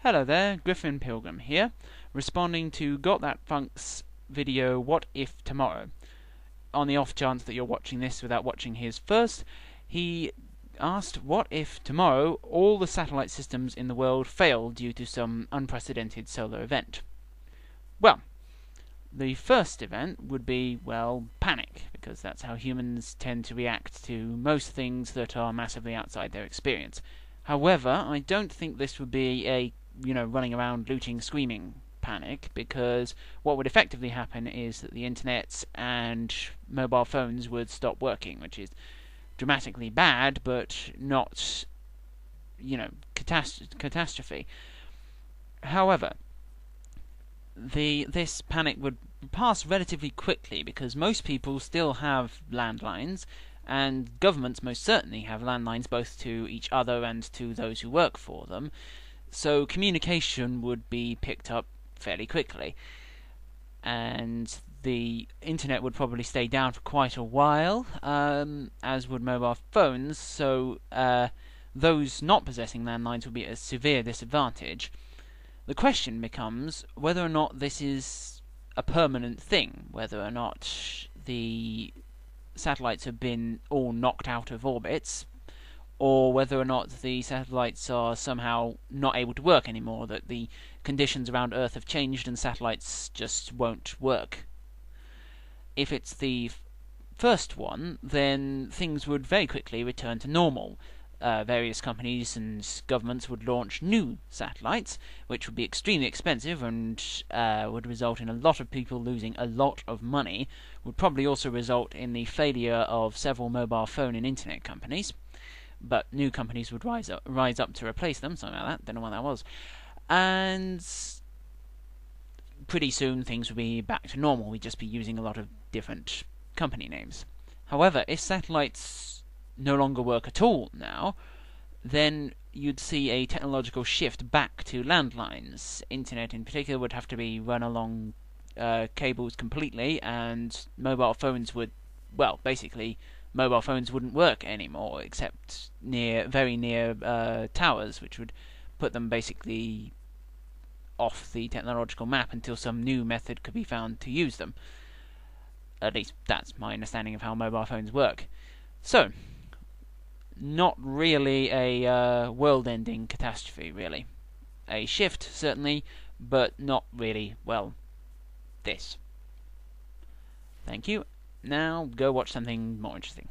Hello there, Griffin Pilgrim here, responding to gothatfunk's video What If Tomorrow. On the off chance that you're watching this without watching his first, he asked what if tomorrow all the satellite systems in the world failed due to some unprecedented solar event. Well, the first event would be, well, panic, because that's how humans tend to react to most things that are massively outside their experience. However, I don't think this would be a running around looting, screaming panic, because what would effectively happen is that the internet and mobile phones would stop working, which is dramatically bad, but not, catastrophe. However, this panic would pass relatively quickly, because most people still have landlines, and governments most certainly have landlines both to each other and to those who work for them. So communication would be picked up fairly quickly, and the internet would probably stay down for quite a while, as would mobile phones, so those not possessing landlines would be at a severe disadvantage. The question becomes whether or not this is a permanent thing, whether or not the satellites have been all knocked out of orbits, or whether or not the satellites are somehow not able to work anymore, that the conditions around Earth have changed and satellites just won't work. If it's the first one, then things would very quickly return to normal. Various companies and governments would launch new satellites, which would be extremely expensive and would result in a lot of people losing a lot of money, would probably also result in the failure of several mobile phone and internet companies. But new companies would rise up to replace them, something like that, don't know what that was. And pretty soon things would be back to normal, we'd just be using a lot of different company names. However, if satellites no longer work at all now, then you'd see a technological shift back to landlines. Internet in particular would have to be run along cables completely, and mobile phones would, well, basically mobile phones wouldn't work anymore, except very near towers, which would put them basically off the technological map until some new method could be found to use them. At least that's my understanding of how mobile phones work. So, not really a world-ending catastrophe, really. A shift, certainly, but not really, well, this. Thank you. Now, go watch something more interesting.